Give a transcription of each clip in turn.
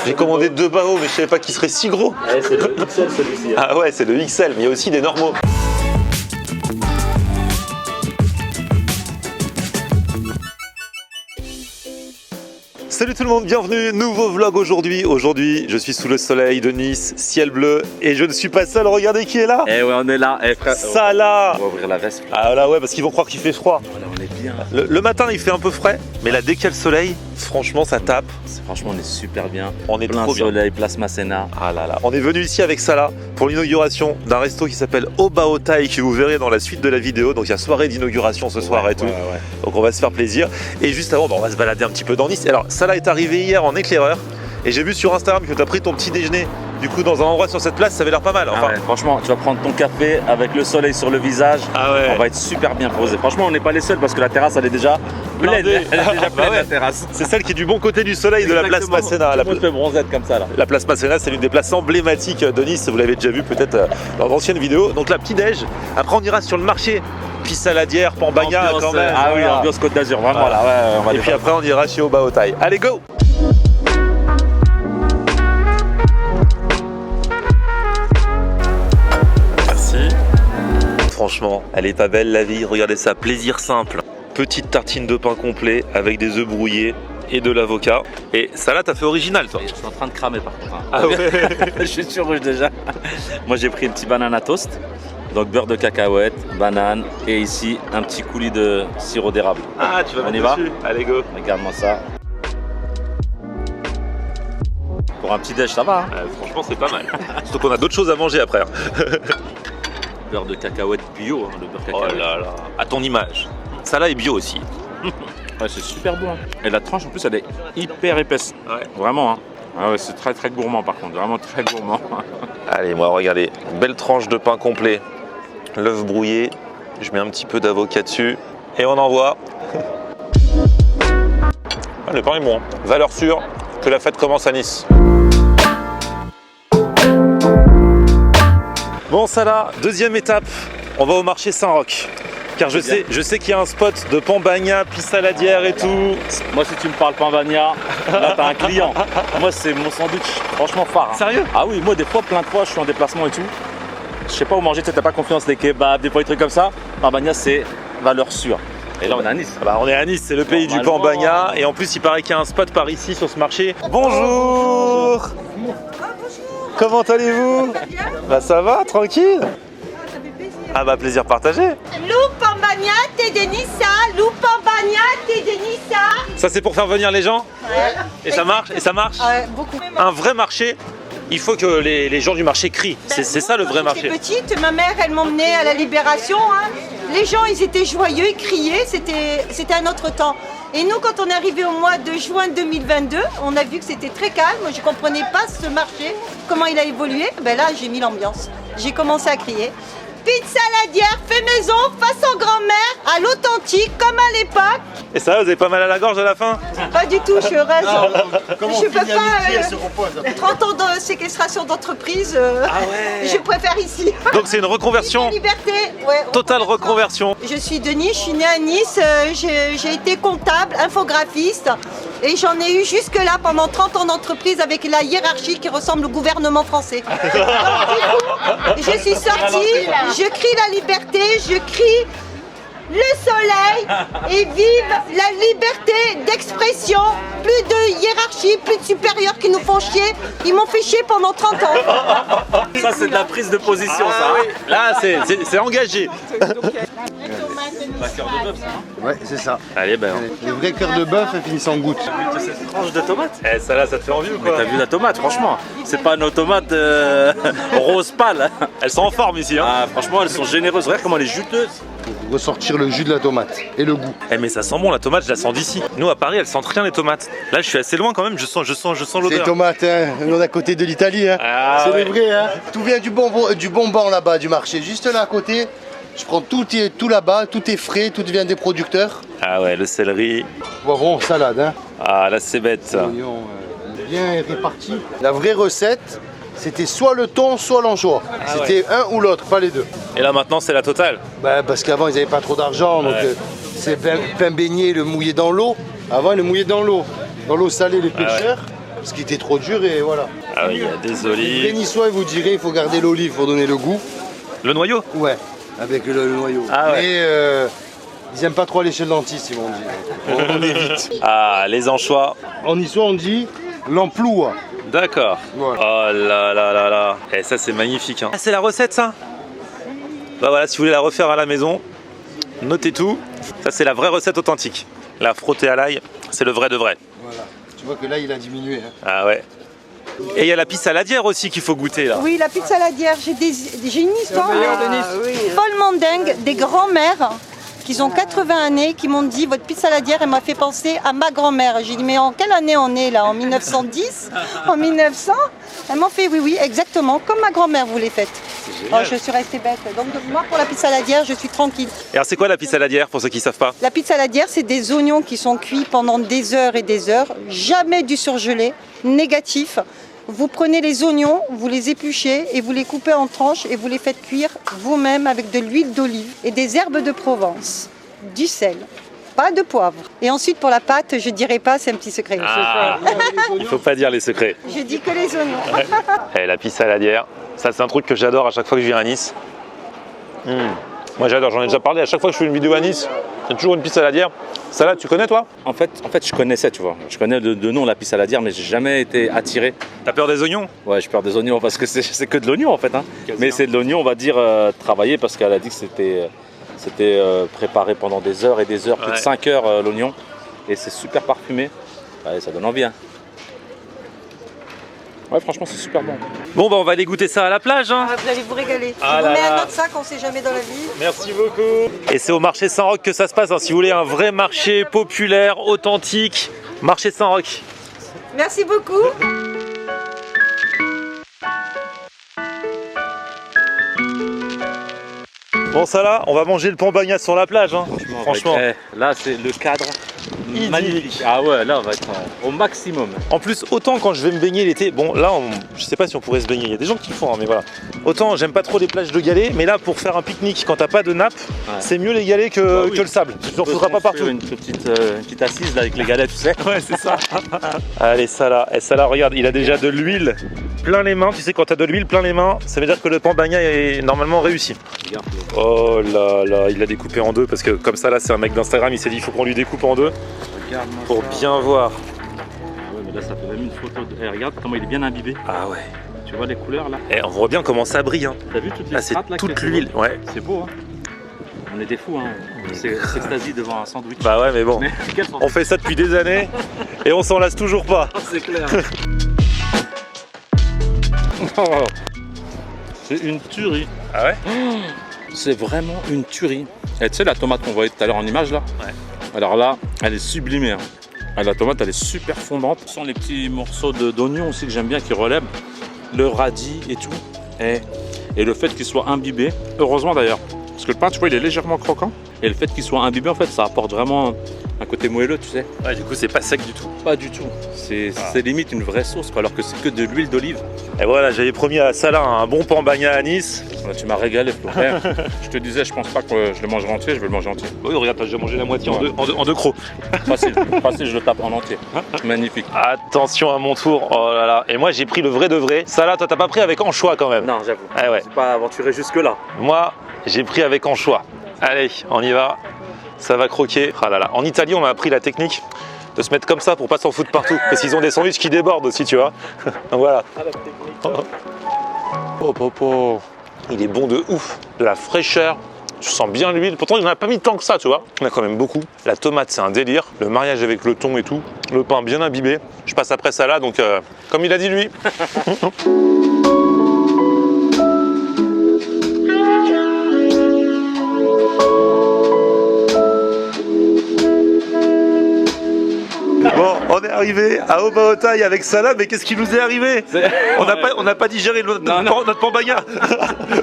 J'ai commandé 2 bao, mais je savais pas qu'il serait si gros. Ouais, c'est le XL celui-ci. Hein. Ah ouais, c'est le XL, mais il y a aussi des normaux. Salut tout le monde, bienvenue, nouveau vlog aujourd'hui. Aujourd'hui, je suis sous le soleil de Nice, ciel bleu, et je ne suis pas seul, regardez qui est là. Eh ouais, on est là, frère. Salah. On va ouvrir la veste. Ah là ouais, parce qu'ils vont croire qu'il fait froid. Voilà, on est bien. Le matin, il fait un peu frais, mais là, dès qu'il y a le soleil, franchement, ça tape. Franchement, on est super bien. On est plein trop bien. soleil, place Masséna. Ah là là. On est venu ici avec Salah pour l'inauguration d'un resto qui s'appelle Obao Thai, que vous verrez dans la suite de la vidéo. Donc il y a soirée d'inauguration ce soir et tout. Ouais. Donc on va se faire plaisir. Et juste avant, on va se balader un petit peu dans Nice. Alors Salah est arrivé hier en éclaireur et j'ai vu sur Instagram que tu as pris ton petit déjeuner. Du coup, dans un endroit sur cette place, ça avait l'air pas mal. Enfin, Ah ouais, franchement, tu vas prendre ton café avec le soleil sur le visage. Ah ouais. On va être super bien posé. Franchement, on n'est pas les seuls parce que la terrasse, elle est déjà pleine. Blindée. Elle est déjà Bah pleine, ouais. la terrasse. c'est celle qui est du bon côté du soleil de la place Exactement. Masséna. Tout le monde fait bronzette comme ça là. La place Masséna, c'est l'une des places emblématiques de Nice. Vous l'avez déjà vu peut-être dans d'anciennes vidéos. Donc la petit-déj. Après, on ira sur le marché. Puis saladière, pambagna Ambiance, quand même. Ah oui, Voilà. ambiance Côte d'Azur, vraiment Voilà. là. Ouais, on va Et puis après, on ira chez Obao Thai. Allez, go! Merci. Franchement, elle est pas belle la vie. Regardez ça, plaisir simple. Petite tartine de pain complet avec des œufs brouillés et de l'avocat. Et ça là, t'as fait original, toi. Je suis en train de cramer par contre. Hein. Ah ouais. Je suis sur rouge déjà. Moi j'ai pris un petit banana toast. Donc beurre de cacahuète, banane et ici un petit coulis de sirop d'érable. Ah, tu vas On y mettre va dessus. Allez, go. Regarde-moi ça. Pour un petit déj, ça va. Hein. Franchement, c'est pas mal. Surtout qu'on a d'autres choses à manger après. Beurre de cacahuète bio, hein, le beurre Oh cacahuète. là là. À ton image. Ça là est bio aussi. Ouais, c'est super bon. Hein. Et la tranche en plus, elle est hyper épaisse. Ouais. Vraiment. Hein. Ah ouais, c'est très très gourmand par contre, vraiment très gourmand. Allez, moi, regardez. Belle tranche de pain complet. L'œuf brouillé. Je mets un petit peu d'avocat dessus. Et on envoie. Ah, le pain est bon. Valeur sûre que la fête commence à Nice. Bon, ça là, deuxième étape. On va au marché Saint-Roch. Car je sais qu'il y a un spot de pambagna, puis saladière et tout. Moi, si tu me parles pambagna, là t'as un client. Moi, c'est mon sandwich, franchement phare. Hein. Sérieux? Ah oui, moi, des fois, plein de fois, je suis en déplacement et tout. Je sais pas où manger, tu sais, t'as pas confiance, des kebabs, des fois, des trucs comme ça. Pambagna, c'est valeur sûre. Et là, on est à Nice. Ah bah, on est à Nice, c'est le pays du Normalement. pambagna. Et en plus, il paraît qu'il y a un spot par ici sur ce marché. Bonjour! Comment allez-vous? Bah ça va, tranquille? Ça fait plaisir. Ah bah plaisir partagé. Lupambagna te Denisa, Lupambagna te Denisa. Ça c'est pour faire venir les gens? Et ça marche? Et ça marche? Ouais, beaucoup. Un vrai marché, il faut que les gens du marché crient. C'est ça le vrai Quand j'étais marché. petite, ma mère, elle m'emmenait à la Libération. Hein. Les gens, ils étaient joyeux, ils criaient, c'était un autre temps. Et nous, quand on est arrivé au mois de juin 2022, on a vu que c'était très calme. Moi, je ne comprenais pas ce marché, comment il a évolué. Ben là, j'ai mis l'ambiance. J'ai commencé à crier. Pizza saladière, fait maison, façon grand-mère, à l'authentique, comme à l'époque. Et ça, vous avez pas mal à la gorge à la fin? Pas du tout, je suis heureuse. Comment Je on peux finit pas, amitié, elle se repose. 30 ans de séquestration d'entreprise, Ah ouais. je préfère ici. Donc c'est une reconversion, La liberté, ouais. totale reconversion. Je suis de Nice, je suis née à Nice, j'ai été comptable, infographiste et j'en ai eu jusque-là pendant 30 ans d'entreprise avec la hiérarchie qui ressemble au gouvernement français. Donc, du coup, je suis sortie, je crie la liberté, je crie le soleil et vive la liberté d'expression. Plus de hiérarchie, plus de supérieurs qui nous font chier. Ils m'ont fait chier pendant 30 ans. Ça, c'est de la prise de position, ça. oui. Là, c'est engagé. La cœur de bœuf, ça. Hein. Ouais, c'est ça. Allez, ben. Les vrais cœurs de bœuf finissent en gouttes. T'as vu cette tranche de tomate? Eh, ça là, ça te fait envie ou Mais quoi? t'as vu la tomate, franchement. C'est pas nos tomates rose pâle. Elles sont en forme ici, hein? Ah, franchement, elles sont généreuses. Regarde comment elle est juteuse. Pour ressortir le jus de la tomate et le goût. Eh mais ça sent bon la tomate, je la sens d'ici. Nous à Paris, elles sentent rien les tomates. Là, je suis assez loin quand même, je sens C'est l'odeur. tomates, hein. On est à côté de l'Italie. Hein. Ah, c'est ouais. les vrais. Hein. Tout vient du bonbon là-bas, du marché. Juste là à côté, je prends tout là-bas, tout est frais, tout vient des producteurs. Ah ouais, le céleri. Poivron, salade. Hein. Ah là, c'est bête ça. Oignons, bien répartis. La vraie recette, c'était soit le thon, soit l'anchois. C'était un ou l'autre, pas les deux. Et là maintenant, c'est la totale. Bah, parce qu'avant, ils n'avaient pas trop d'argent. Donc, Ouais. c'est pain baigné, le mouiller dans l'eau. Avant, ils le mouillaient dans l'eau. Dans l'eau salée, les pêcheurs. Parce qu'il était trop dur et voilà. Ah oui, il y a des Les olives. Niçois, ils vous diraient, il faut garder l'olive pour donner le goût. Le noyau? Ouais, avec le noyau. Ah ouais. Mais ils aiment pas trop aller chez le dentiste, ils m'ont dit. On évite. Ah, les anchois. En Niçois, on dit l'emploi. D'accord. Voilà. Oh là là là là. Et ça, c'est magnifique. Hein. Ah, c'est la recette, ça? Bah voilà, si vous voulez la refaire à la maison, notez tout. Ça, c'est la vraie recette authentique. La frottée à l'ail, c'est le vrai de vrai. Voilà. Tu vois que là, il a diminué. Hein. Ah ouais. Et il y a la pisse saladière aussi qu'il faut goûter là. Oui, la pizza saladière, j'ai une histoire follement dingue des grands-mères qui ont 80 années qui m'ont dit votre pizza saladière, elle m'a fait penser à ma grand-mère. J'ai dit mais en quelle année on est là? En 1910? En 1900? Elles m'ont fait oui, exactement, comme ma grand-mère vous les faites. Oh, je suis restée bête. Donc moi pour la pizza saladière, je suis tranquille. Et alors c'est quoi la pisse saladière pour ceux qui ne savent pas? La pizza saladière, c'est des oignons qui sont cuits pendant des heures et des heures, jamais du surgelé, négatif. Vous prenez les oignons, vous les épluchez et vous les coupez en tranches et vous les faites cuire vous-même avec de l'huile d'olive et des herbes de Provence, du sel, pas de poivre. Et ensuite pour la pâte, je dirais pas, c'est un petit secret. Ah, il faut pas dire les secrets. Je dis que les oignons. Et la pisse saladière, ça c'est un truc que j'adore à chaque fois que je viens à Nice. Moi j'adore, j'en ai déjà parlé, à chaque fois que je fais une vidéo à Nice, il y a toujours une pisse saladière. Salade, tu connais toi? En fait, je connaissais, tu vois. Je connais de nom la pisse saladière, mais j'ai jamais été attiré. T'as peur des oignons? Ouais, j'ai peur des oignons parce que c'est que de l'oignon en fait. Hein. Mais c'est de l'oignon, on va dire, travaillé parce qu'elle a dit que c'était préparé pendant des heures et des heures, plus de 5 heures l'oignon. Et c'est super parfumé. Ouais, ça donne envie. Hein. Ouais, franchement, c'est super bon. Bon, bah on va aller goûter ça à la plage. Hein. Ah, vous allez vous régaler. Ah je là vous mets là. un autre sac, on sait jamais dans la vie. Merci beaucoup. Et c'est au marché Saint-Roch que ça se passe. Hein. Si vous voulez un vrai marché populaire, authentique, marché Saint-Roch. Merci beaucoup. Bon, ça là, on va manger le pambagna sur la plage. Hein. Franchement. Là, c'est le cadre Idyllique. magnifique. Ah ouais, là, on va être au maximum. En plus, autant quand je vais me baigner l'été, bon là, je sais pas si on pourrait se baigner, il y a des gens qui le font, hein, mais voilà. Autant j'aime pas trop les plages de galets, mais là pour faire un pique-nique quand t'as pas de nappe, c'est mieux les galets que le sable. Tu n'en foutras pas partout. Une petite assise là avec les galets, tu sais. Ouais, c'est ça. Allez, ça là, regarde, il a déjà de l'huile plein les mains. Tu sais, quand t'as de l'huile plein les mains, ça veut dire que le pambagna est normalement réussi. Regarde. Oh là là, il l'a découpé en deux parce que comme ça là, c'est un mec d'Instagram, il s'est dit il faut qu'on lui découpe en deux Regarde-moi pour ça. bien voir. Ouais, mais là, ça fait même une photo. Regarde comment il est bien imbibé. Ah ouais. Tu vois les couleurs là. Et on voit bien comment ça brille. Hein. T'as vu toutes les Là, c'est strates là toute qu'il y a l'huile. Ouais. C'est beau, hein. On est des fous, hein. C'est extasie devant un sandwich. Bah ouais, mais bon. Mais quel On sandwich. fait ça depuis des années et on s'en lasse toujours pas. C'est clair. C'est une tuerie. Ah ouais? C'est vraiment une tuerie. Et tu sais la tomate qu'on voyait tout à l'heure en image là? Ouais. Alors là, elle est sublimée. Hein. Ah, la tomate, elle est super fondante. Ce sont les petits morceaux d'oignon aussi que j'aime bien qui relèvent. Le radis et tout. Et le fait qu'il soit imbibé. Heureusement d'ailleurs. Parce que le pain, tu vois, il est légèrement croquant. Et le fait qu'il soit imbibé, en fait, ça apporte vraiment un côté moelleux, tu sais. Ouais, du coup, c'est pas sec du tout. Pas du tout. C'est limite une vraie sauce, quoi, alors que c'est que de l'huile d'olive. Et voilà, j'avais promis à Salah un bon pambagna à Nice. Là, tu m'as régalé, Flo. Je te disais, je pense pas que je le mangerai entier, je vais le manger entier. Oui, regarde, t'as déjà mangé la moitié en deux crocs. Facile, je le tape en entier. Magnifique. Attention à mon tour. Oh là là. Et moi, j'ai pris le vrai de vrai. Salah, toi, t'as pas pris avec anchois quand même. Non, j'avoue. Ah ouais. Je pas aventuré jusque-là. Moi, j'ai pris avec anchois. Allez, on y va. Ça va croquer. Ah là là. En Italie, on m'a appris la technique de se mettre comme ça pour pas s'en foutre partout. Parce qu'ils ont des sandwichs qui débordent aussi, tu vois. Donc voilà. Oh. Il est bon de ouf. De la fraîcheur. Tu sens bien l'huile. Pourtant, il n'en a pas mis tant que ça, tu vois. Il y en a quand même beaucoup. La tomate, c'est un délire. Le mariage avec le thon et tout. Le pain bien imbibé. Je passe après ça là, donc comme il a dit lui. Bon, on est arrivé à Obaotaï avec Salah, mais qu'est-ce qui nous est arrivé? On n'a pas digéré notre pambagna.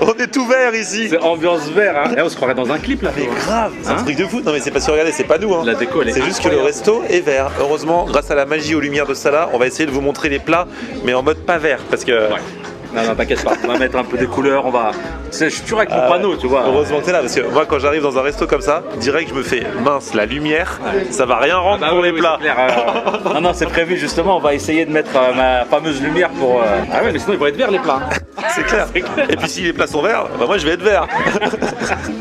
On est tout vert ici. C'est ambiance vert, hein. On se croirait dans un clip là. Mais grave, c'est un truc de fou. Non mais c'est parce que regardez, c'est pas nous. Hein. La déco, elle est c'est juste que le resto est vert. Heureusement, grâce à la magie aux lumières de Salah, on va essayer de vous montrer les plats, mais en mode pas vert, parce que Non, t'inquiète pas, on va mettre un peu des couleurs, on va... Tu sais, je suis toujours avec mon panneau, tu vois. Heureusement que t'es là, parce que moi quand j'arrive dans un resto comme ça, direct je me fais mince, la lumière, ça va rien rendre pour les plats. C'est clair, non, c'est prévu justement, on va essayer de mettre ma fameuse lumière pour... Ah ouais, mais sinon ils vont être verts les plats. C'est clair. Et puis si les plats sont verts, bah moi je vais être vert.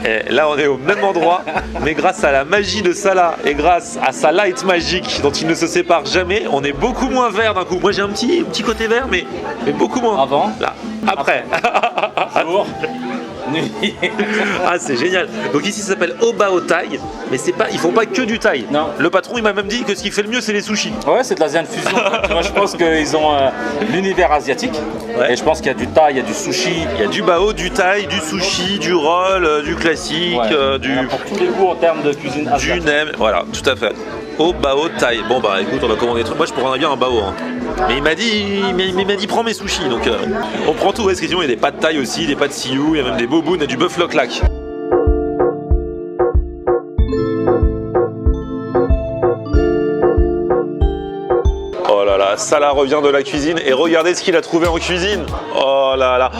Et là on est au même endroit, mais grâce à la magie de Salah et grâce à sa light magique dont il ne se sépare jamais, on est beaucoup moins vert d'un coup. Moi j'ai un petit côté vert, mais beaucoup moins. Avant. Là. Après. Jour. Nuit. Ah c'est génial. Donc ici ça s'appelle Obao Thai, mais c'est pas, ils font pas que du thaï. Non. Le patron il m'a même dit que ce qui fait le mieux c'est les sushis. Ouais, c'est de l'Asian fusion. Moi je pense qu'ils ont l'univers asiatique. Ouais. Et je pense qu'il y a du thaï, il y a du sushi. Il y a du bao, du thaï, du sushi, du roll, du classique, Ouais. du Pour tous les goûts en termes de cuisine du asiatique. nem, voilà, tout à fait. Au bao thaï. Bon bah écoute, on va commander des trucs. Moi je prendrais bien un bao. Hein. Mais il m'a dit prends mes sushis. Donc on prend tout. Excusez-moi, il y a des pâtes thaï aussi, des pâtes siou, il y a même des bobounes et du bœuf loklak. Oh là là, Salah revient de la cuisine et regardez ce qu'il a trouvé en cuisine. Oh là là, oh,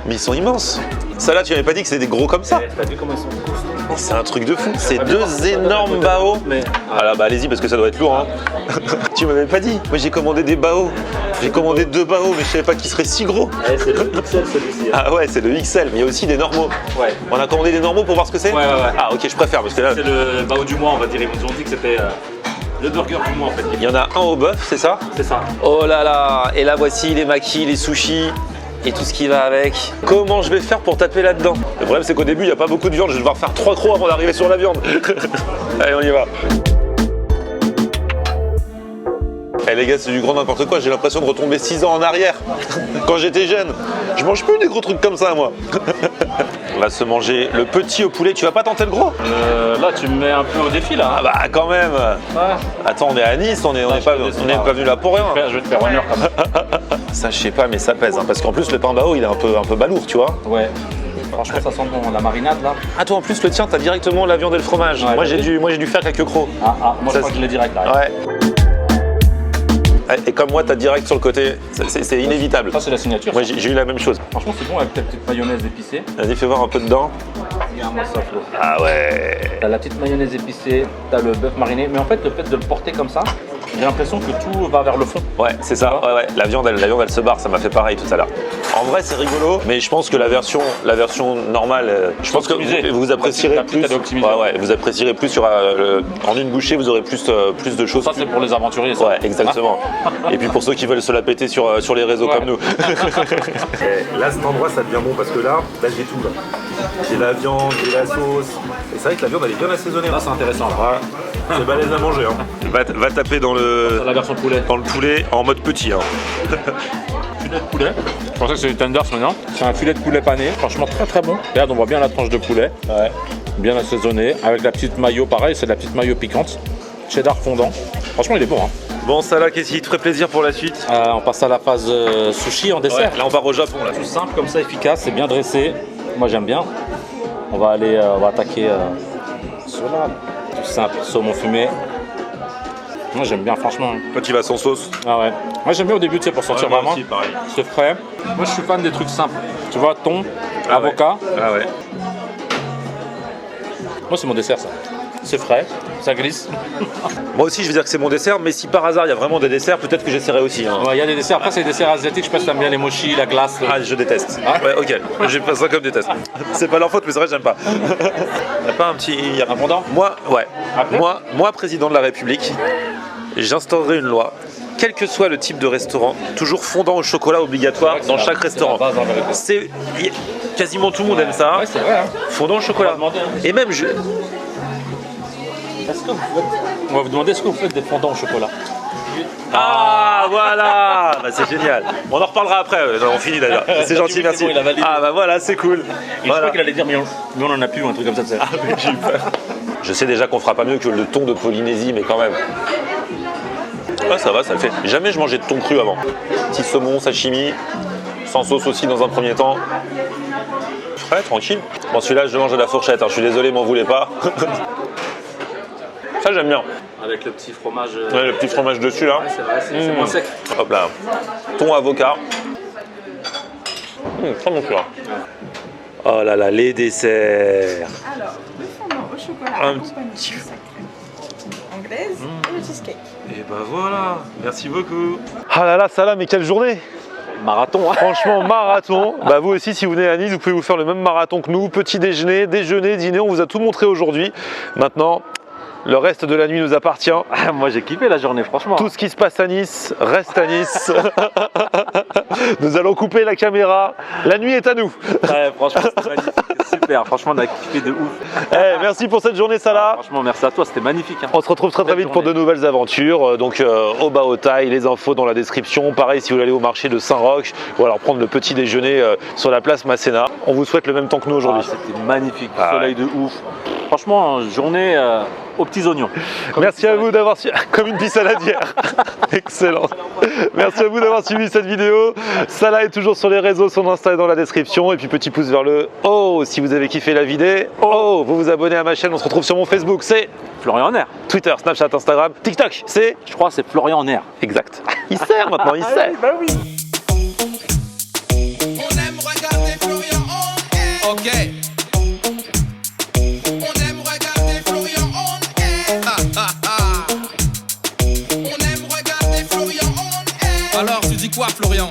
mais ils sont immenses. Salah, tu m'avais pas dit que c'était des gros comme ça? T'as vu comment ils sont cool? C'est un truc de fou. C'est deux énormes bao. Mais Ah là, bah allez-y parce que ça doit être lourd. Hein. Tu m'avais pas dit. Moi j'ai commandé des bao. J'ai commandé 2 bao, mais je savais pas qu'ils seraient si gros. c'est le XL celui-ci. Ah ouais, c'est le XL, mais il y a aussi des normaux. Ouais. On a commandé des normaux pour voir ce que c'est? Ouais. Ah ok, je préfère parce que là, C'est le bao du mois, on va dire. Ils nous ont dit que c'était le burger du mois en fait. il y en a un au bœuf, c'est ça? C'est ça. Oh là là, et là voici les makis, les sushis et tout ce qui va avec. Comment je vais faire pour taper là-dedans? Le problème c'est qu'au début il n'y a pas beaucoup de viande, je vais devoir faire 3 crocs avant d'arriver sur la viande. Allez, on y va. Eh les gars, c'est du grand n'importe quoi, j'ai l'impression de retomber 6 ans en arrière. Quand j'étais jeune, je mange plus des gros trucs comme ça moi. On va se manger le petit au poulet, tu vas pas tenter le gros? Là, tu me mets un peu au défi là. Ah bah quand même. Ouais. Attends, on est à Nice, on n'est je pas, te laisse on est pas. pas venu là pour rien. Je vais te faire honneur quand même. Ça je sais pas, mais ça pèse, hein, parce qu'en plus le pain bao il est un peu balourd, tu vois. Ouais. Franchement, ça sent bon. La marinade là. Ah toi en plus le tien t'as directement la viande et le fromage. Ouais, moi t'as j'ai vu dû faire quelques crocs. Moi Ça, je crois que je l'ai direct là. Ouais. Et comme moi t'as direct sur le côté, c'est inévitable. Ça, c'est la signature. Moi ça. j'ai eu la même chose. Franchement, c'est bon avec ta petite mayonnaise épicée. Vas-y fais voir un peu dedans. Regarde-moi ça, Flo. Ah ouais. T'as la petite mayonnaise épicée, t'as le bœuf mariné. Mais en fait, le fait de le porter comme ça, j'ai l'impression que tout va vers le fond. Ouais c'est ça. Ouais. La viande elle se barre, ça m'a fait pareil tout à l'heure. En vrai c'est rigolo, mais je pense que la version normale, je pense que Optimisée. vous apprécierez La petite, plus. elle est optimisée. Ouais, vous apprécierez plus sur en une bouchée, vous aurez plus de choses. Ça, c'est pour les aventuriers. Ça. Ouais, exactement. Et puis pour ceux qui veulent se la péter sur les réseaux Ouais. comme nous. Là, cet endroit, ça devient bon parce que là j'ai tout. Là. J'ai la viande, j'ai la sauce. Et c'est vrai que la viande, elle est bien assaisonnée. Là, c'est intéressant. Là. Ouais. C'est balèze à manger. Hein. Va taper dans La le version poulet. poulet en mode petit. Hein. Filet de poulet. Je pensais que c'était tenders maintenant. C'est un filet de poulet pané. Franchement, très très bon. Regarde, on voit bien la tranche de poulet. Ouais. Bien assaisonné. Avec la petite mayo, pareil, c'est de la petite mayo piquante. Cheddar fondant. Franchement, il est bon. Hein. Bon, ça là, qu'est-ce qui te ferait plaisir pour la suite? On passe à la phase sushi en dessert. Là, on part au Japon. Là. Tout simple, comme ça, efficace, c'est bien dressé. Moi, j'aime bien. On va attaquer cela. Tout simple, saumon fumé. Moi, j'aime bien, franchement. Toi, tu vas sans sauce. Ah ouais. Moi, j'aime bien au début, tu sais, pour sentir moi vraiment. aussi, pareil. C'est frais. Moi, je suis fan des trucs simples. Tu vois, thon, Ah avocat. Ouais. Ah ouais. Moi, c'est mon dessert, ça. C'est frais, ça glisse. Moi aussi, je veux dire que c'est mon dessert, mais si par hasard il y a vraiment des desserts, peut-être que j'essaierai aussi. Hein. Ouais, il y a des desserts. Après, c'est des desserts asiatiques. Je sais pas si t'aimes bien les mochis, la glace. Ah, je déteste. Ah. Ouais, ok. J'ai pas ça comme déteste. C'est pas leur faute, mais c'est vrai, j'aime pas. Y'a pas un petit. Un fondant. Moi, ouais. Après Moi, président de la République, j'instaurerai une loi. Quel que soit le type de restaurant, toujours fondant au chocolat obligatoire C'est dans la- chaque c'est restaurant. la base, en vérité. C'est quasiment tout le monde aime ça. Ouais, c'est vrai. Hein. Fondant au chocolat. On va demander, hein. Et même On va vous demander est-ce que vous faites des fondants au chocolat. Ah voilà, bah, c'est génial. On en reparlera après. Non, on finit déjà. C'est gentil, Oui, merci. c'est bon, il a validé. Ah bah voilà, c'est cool. Et je Voilà. crois qu'il allait dire mais on en a plus ou un truc comme ça. Ah, mais j'ai eu peur. Je sais déjà qu'on fera pas mieux que le thon de Polynésie, mais quand même. Ah ça va, ça le fait. Jamais je mangeais de thon cru avant. Petit saumon, sashimi, sans sauce aussi dans un premier temps. Ouais, tranquille. Bon celui-là je le mange à la fourchette, hein. Je suis désolé, m'en voulez pas. Ça j'aime bien. Avec le petit fromage. Ouais, le petit fromage dessus là. C'est vrai, c'est moins sec. Hop là. Thon avocat. Très bon celui-là. Oh là là, les desserts. Alors, le fondant au chocolat Un accompagné de sacrée anglaise et le cheesecake. Et bah voilà, merci beaucoup. Ah là là, Salah, mais quelle journée! Marathon, hein. Franchement, marathon. Bah vous aussi, si vous venez à Nice, vous pouvez vous faire le même marathon que nous. Petit déjeuner, dîner, on vous a tout montré aujourd'hui. Maintenant, le reste de la nuit nous appartient. Moi j'ai kiffé la journée, franchement. Tout ce qui se passe à Nice reste à Nice. Nous allons couper la caméra. La nuit est à nous. Ouais, franchement, c'était magnifique. Super, franchement, on a kiffé de ouf. Merci pour cette journée, Salah. Franchement, merci à toi, c'était magnifique. Hein. On se retrouve très vite pour de nouvelles aventures. Donc au bas au taille, les infos dans la description. Pareil si vous voulez aller au marché de Saint-Roch ou alors prendre le petit déjeuner sur la place Masséna. On vous souhaite le même temps que nous aujourd'hui. C'était magnifique, soleil de ouf. Franchement, journée aux petits oignons. Merci à vous d'avoir suivi, comme une pisse saladière. Excellent. Merci à vous d'avoir suivi cette vidéo. Salah est toujours sur les réseaux, son Insta est dans la description. Et puis petit pouce vers le haut si vous avez kiffé la vidéo. Oh, vous vous abonnez à ma chaîne. On se retrouve sur mon Facebook, c'est Florian Nair. Twitter, Snapchat, Instagram, TikTok, c'est. Je crois que c'est Florian Nair. Exact. Il sert maintenant, il sert. Bah oui. On aime regarder Florian on air. Ok. On aime regarder Florian on air. On aime regarder Florian on air. Alors tu dis quoi Florian?